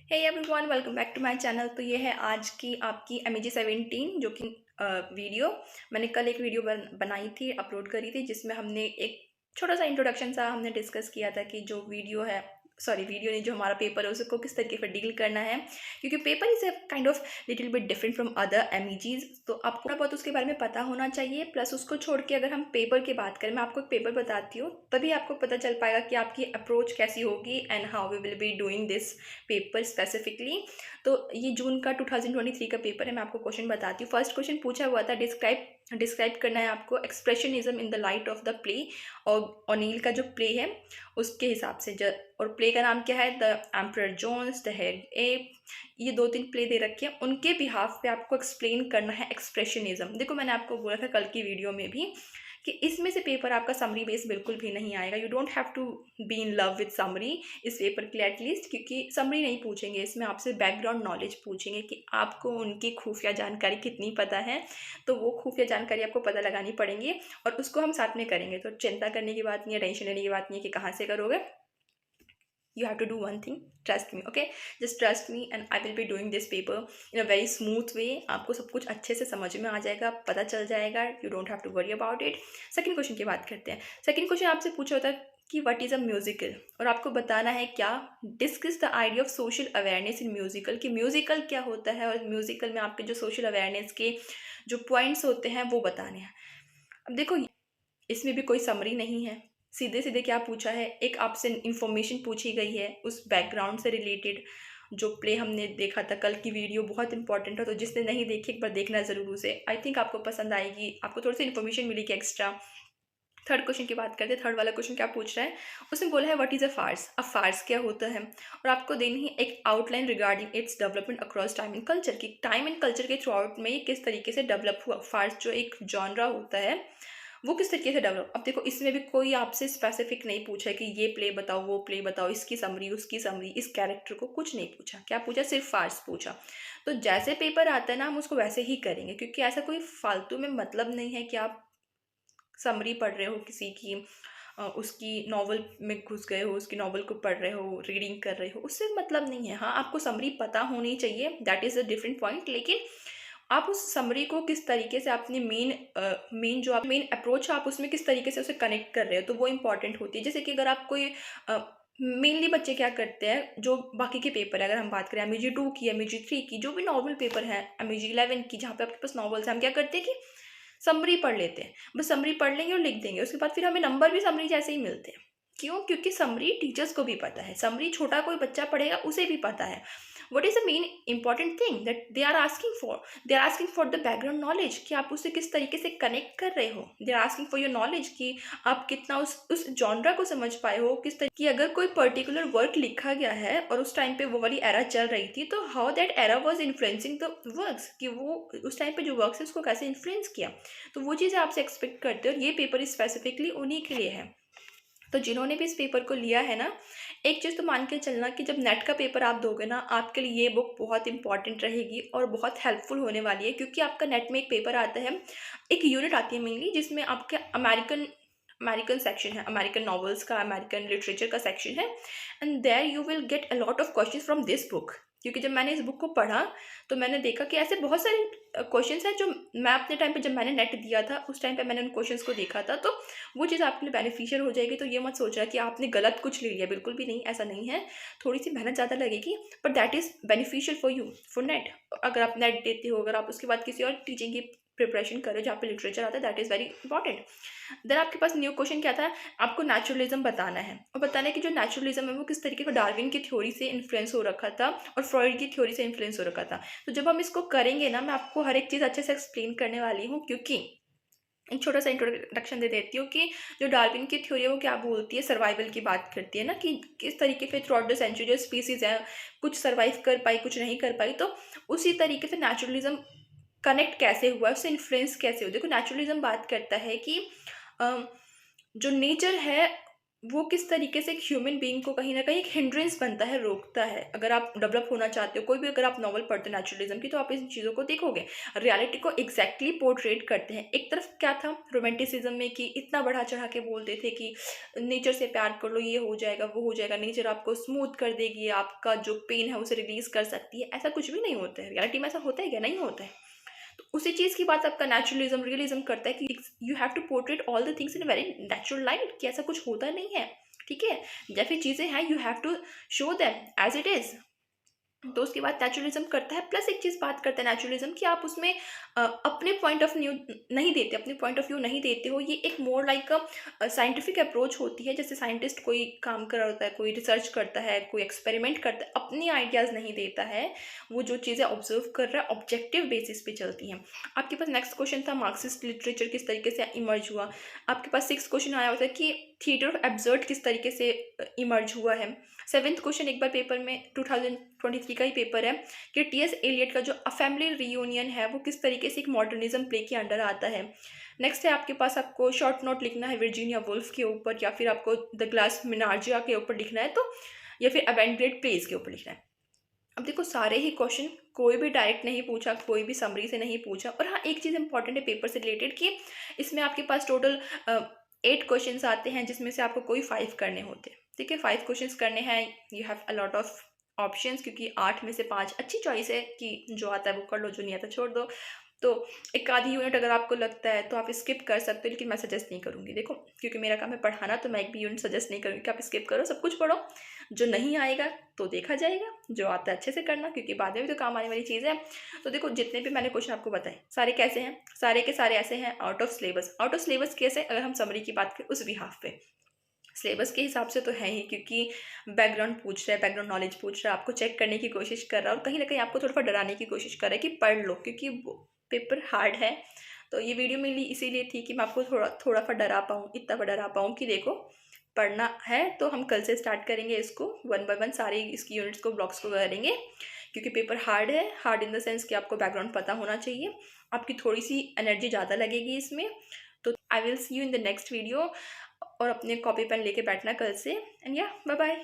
Hey everyone, welcome back to my channel. तो ये है आज की आपकी MEG 17 जो कि वीडियो मैंने कल एक वीडियो बनाई थी, अपलोड करी थी, जिसमें हमने एक छोटा सा इंट्रोडक्शन सा हमने डिस्कस किया था कि जो वीडियो है, सॉरी वीडियो नहीं, जो हमारा पेपर है उसको किस तरीके से डील करना है, क्योंकि paper is a kind of little bit different from other MEGs। तो आपको थोड़ा बहुत उसके बारे में पता होना चाहिए। प्लस उसको छोड़ के अगर हम पेपर की बात करें, मैं आपको एक पेपर बताती हूँ, तभी आपको पता चल पाएगा कि आपकी अप्रोच कैसी होगी and how we will be doing this paper specifically. तो ये जून का 2023 का पेपर है। मैं आपको क्वेश्चन बताती हूँ। फर्स्ट क्वेश्चन पूछा हुआ था, डिस्क्राइब करना है आपको expressionism in the light of the play, और ओनील का जो प्ले है उसके हिसाब से। और प्ले का नाम क्या है? The emperor Jones, the head ape. ये दो तीन प्ले दे रखे हैं, उनके बिहाफ पे आपको एक्सप्लेन करना है एक्सप्रेशनिज्म। देखो, मैंने आपको बोला था कल की वीडियो में भी कि इसमें से पेपर आपका समरी बेस बिल्कुल भी नहीं आएगा। You don't have to be in love with summary इस पेपर के लिए एटलीस्ट, क्योंकि समरी नहीं पूछेंगे इसमें, आपसे बैकग्राउंड नॉलेज पूछेंगे कि आपको उनकी खुफिया जानकारी कितनी पता है। तो वो खुफिया जानकारी आपको पता लगानी पड़ेंगी और उसको हम साथ में करेंगे। तो चिंता करने की बात नहीं है, टेंशन लेने की बात नहीं है कि कहाँ से करोगे। You have to do one thing, trust me, okay? Just trust me and I will be doing this paper in a very smooth way. आपको सब कुछ अच्छे से समझ में आ जाएगा, पता चल जाएगा। You don't have to worry about it. Second question की बात करते हैं। सेकंड क्वेश्चन आपसे पूछा होता है कि व्हाट इज़ अ म्यूजिकल, और आपको बताना है क्या, discuss the idea of social awareness in musical, कि म्यूजिकल क्या होता है और म्यूजिकल में आपके जो सोशल अवेयरनेस के जो पॉइंट्स होते हैं वो बताने हैं। अब देखो, इसमें भी कोई समरी नहीं है, सीधे सीधे क्या पूछा है, एक आपसे इंफॉर्मेशन पूछी गई है उस बैकग्राउंड से रिलेटेड। जो प्ले हमने देखा था कल की वीडियो बहुत इंपॉर्टेंट है, तो जिसने नहीं देखी एक बार देखना ज़रूर उसे। आई थिंक आपको पसंद आएगी, आपको थोड़ी सी इन्फॉर्मेशन मिलेगी एक्स्ट्रा। थर्ड क्वेश्चन की बात करते हैं। थर्ड वाला क्वेश्चन क्या पूछ रहा है, उसने बोला है व्हाट इज़ अ फार्स। अब फार्स क्या होता है, और आपको देनी है एक outline regarding its development across time and culture, की टाइम एंड कल्चर के थ्रू आउट में ये किस तरीके से डेवलप हुआ। फार्स जो एक जॉनरा होता है वो किस तरीके से डेवलप। अब देखो, इसमें भी कोई आपसे स्पेसिफिक नहीं पूछा है कि ये प्ले बताओ, वो प्ले बताओ, इसकी समरी, उसकी समरी, इस कैरेक्टर को, कुछ नहीं पूछा। क्या पूछा? सिर्फ फार्स पूछा। तो जैसे पेपर आता है ना, हम उसको वैसे ही करेंगे, क्योंकि ऐसा कोई फालतू में मतलब नहीं है कि आप समरी पढ़ रहे हो किसी की, उसकी नॉवल में घुस गए हो, उसकी नॉवल को पढ़ रहे हो, रीडिंग कर रहे हो, उससे मतलब नहीं है। हाँ, आपको समरी पता होनी चाहिए, that is a different point. लेकिन आप उस समरी को किस तरीके से अपने मेन जो आप मेन अप्रोच है, आप उसमें किस तरीके से उसे कनेक्ट कर रहे हो, तो वो इंपॉर्टेंट होती है। जैसे कि अगर आप कोई मेनली बच्चे क्या करते हैं, जो बाकी के पेपर है, अगर हम बात करें MEG 2 की, MEG 3 की, जो भी नॉर्मल पेपर है, MEG 11 की, जहाँ पे आपके पास नॉवल्स हैं, हम क्या करते हैं कि समरी पढ़ लेते हैं। बस समरी पढ़ लेंगे और लिख देंगे, उसके बाद फिर हमें नंबर भी समरी जैसे ही मिलते हैं। क्यों? क्योंकि समरी टीचर्स को भी पता है, समरी छोटा कोई बच्चा पढ़ेगा उसे भी पता है। What is the main important thing that they are asking for the background knowledge, कि आप उससे किस तरीके से कनेक्ट कर रहे हो। They are asking for your knowledge, कि आप कितना उस जॉनरा को समझ पाए हो, किस तरीके कि अगर कोई पर्टिकुलर वर्क लिखा गया है और उस टाइम पे वो वाली एरा चल रही थी, तो how that era was influencing the works, कि वो उस टाइम पे जो वर्क्स है उसको कैसे इन्फ्लुएंस किया। तो वो चीज़ें आपसे एक्सपेक्ट करते हो, और ये पेपर स्पेसिफिकली उन्हीं के लिए है। तो जिन्होंने भी इस पेपर को लिया है ना, एक चीज़ तो मान के चलना कि जब नेट का पेपर आप दोगे ना, आपके लिए ये बुक बहुत इंपॉर्टेंट रहेगी और बहुत हेल्पफुल होने वाली है। क्योंकि आपका नेट में एक पेपर आता है, एक यूनिट आती है मेनली, जिसमें आपके अमेरिकन अमेरिकन सेक्शन है, अमेरिकन नॉवेल्स का, अमेरिकन लिटरेचर का सेक्शन है। And there you will get a lot of question from this book. क्योंकि जब मैंने इस बुक को पढ़ा तो मैंने देखा कि ऐसे बहुत सारे क्वेश्चंस हैं जो मैं अपने टाइम पे, जब मैंने नेट दिया था उस टाइम पे मैंने उन क्वेश्चंस को देखा था। तो वो चीज़ आपके लिए बेनिफिशियल हो जाएगी। तो ये मत सोचना कि आपने गलत कुछ ले लिया, बिल्कुल भी नहीं, ऐसा नहीं है। थोड़ी सी मेहनत ज़्यादा लगेगी, but that is beneficial for you, for net. अगर आप नेट देते हो, अगर आप उसके बाद किसी और टीचिंग की प्रिपरेशन करो जहाँ पे लिटरेचर आता है, that is very important. Then आपके पास न्यू क्वेश्चन क्या था, आपको नेचुरलिज्म बताना है, और बताना है कि जो नेचुरलिज्म है वो किस तरीके का डार्विन की थ्योरी से इन्फ्लुएंस हो रखा था और फ्रॉइड की थ्योरी से इन्फ्लुएंस हो रखा था। तो जब हम इसको करेंगे ना, मैं आपको हर एक चीज़ अच्छे से एक्सप्लेन करने वाली हूँ। क्योंकि एक छोटा सा इंट्रोडक्शन दे देती हूँ कि जो डार्विन की थ्योरी है वो क्या बोलती है, सर्वाइवल की बात करती है ना, कि किस तरीके से थ्रू आउट द सेंचुरी जो स्पीसीज है, कुछ सर्वाइव कर पाई, कुछ नहीं कर पाई। तो उसी तरीके से नेचुरलिज्म कनेक्ट कैसे हुआ, उससे इन्फ्लुएंस कैसे हुआ। देखो, नेचुरलिज्म बात करता है कि अ, जो नेचर है वो किस तरीके से एक ह्यूमन बीइंग को कहीं न कहीं एक हिंड्रेंस बनता है, रोकता है। अगर आप डेवलप होना चाहते हो, कोई भी अगर आप नॉवल पढ़ते हो नेचुरलिज़्म की, तो आप इन चीज़ों को देखोगे। रियलिटी को एग्ज़ैक्टली पोर्ट्रेट करते हैं। एक तरफ क्या था रोमांटिसिज़्म में कि इतना बढ़ा-चढ़ा के बोलते थे कि नेचर से प्यार कर लो, ये हो जाएगा, वो हो जाएगा, नेचर आपको स्मूथ कर देगी, आपका जो पेन है उसे रिलीज़ कर सकती है। ऐसा कुछ भी नहीं होता है। रियलिटी में ऐसा होता है क्या? नहीं होता है। तो उसी चीज़ की बात आपका नेचुरलिज्म रियलिज्म करता है कि you have to portrait all the things in very natural light, कि ऐसा कुछ होता नहीं है। ठीक है, जब फिर चीज़ें हैं you have to show them as it is. तो उसके बाद नेचुरलिज्म करता है। प्लस एक चीज़ बात करता है नेचुरलिज्म कि आप उसमें अपने पॉइंट ऑफ व्यू नहीं देते, अपने पॉइंट ऑफ व्यू नहीं देते हो। ये एक मोर लाइक साइंटिफिक अप्रोच होती है। जैसे साइंटिस्ट कोई काम कर रहा होता है, कोई रिसर्च करता है, कोई एक्सपेरिमेंट करता है, अपनी आइडियाज़ नहीं देता है। वो जो चीज़ें ऑब्जर्व कर रहा है ऑब्जेक्टिव बेसिस पे चलती हैं। आपके पास नेक्स्ट क्वेश्चन था मार्क्सिस्ट लिटरेचर किस तरीके से इमर्ज हुआ। आपके पास 6 क्वेश्चन आया होता है कि थिएटर ऑफ एब्सर्ड किस तरीके से इमर्ज हुआ है। 7th क्वेश्चन एक बार पेपर में 2023 का ही पेपर है कि टी.एस. एलियट का जो अ फैमिली रियूनियन है वो किस तरीके से एक मॉडर्निज्म प्ले के अंडर आता है। नेक्स्ट है आपके पास, आपको शॉर्ट नोट लिखना है वर्जीनिया वुल्फ के ऊपर, या फिर आपको द ग्लास मिनार्जिया के ऊपर लिखना है, तो या फिर अवेंग्रेड प्लेस के ऊपर लिखना है। अब देखो सारे ही क्वेश्चन कोई भी डायरेक्ट नहीं पूछा, कोई भी समरी से नहीं पूछा। और हाँ, एक चीज़ इंपॉर्टेंट है पेपर से रिलेटेड कि इसमें आपके पास टोटल 8 क्वेश्चंस आते हैं, जिसमें से आपको कोई 5 करने होते हैं। ठीक है, 5 क्वेश्चंस करने हैं। You have a lot of options, क्योंकि 8 में से 5 अच्छी चॉइस है कि जो आता है वो कर लो, जो नहीं आता छोड़ दो। तो एक आधी यूनिट अगर आपको लगता है तो आप स्किप कर सकते हो, लेकिन मैं सजेस्ट नहीं करूँगी। देखो, क्योंकि मेरा काम है पढ़ाना, तो मैं एक भी यूनिट सजेस्ट नहीं करूँगी कि आप स्किप करो, सब कुछ पढ़ो। जो नहीं आएगा तो देखा जाएगा, जो आता है अच्छे से करना, क्योंकि बाद में भी तो काम आने वाली चीज़ है। तो देखो, जितने भी मैंने क्वेश्चन आपको बताए सारे कैसे हैं, सारे के सारे ऐसे हैं out of syllabus. Out of syllabus कैसे, अगर हम समरी की बात करें उस बिहाफ पे सिलेबस के हिसाब से तो है ही, क्योंकि बैकग्राउंड पूछ रहा है, बैकग्राउंड नॉलेज पूछ रहा है, आपको चेक करने की कोशिश कर रहा है, और कहीं ना कहीं आपको थोड़ा सा डराने की कोशिश कर रहा है कि पढ़ लो, क्योंकि पेपर हार्ड है। तो ये वीडियो मेरी इसीलिए थी कि मैं आपको थोड़ा थोड़ा सा डरा पाऊँ, इतना सा डरा पाऊँ कि देखो, पढ़ना है तो हम कल से स्टार्ट करेंगे इसको, वन बाय वन सारे इसकी यूनिट्स को, ब्लॉक्स को करेंगे। क्योंकि पेपर हार्ड है, हार्ड इन द सेंस कि आपको बैकग्राउंड पता होना चाहिए, आपकी थोड़ी सी एनर्जी ज़्यादा लगेगी इसमें। तो I will see you in the next video, और अपने कॉपी पेन लेके बैठना कल से। एंड या बाय बाय।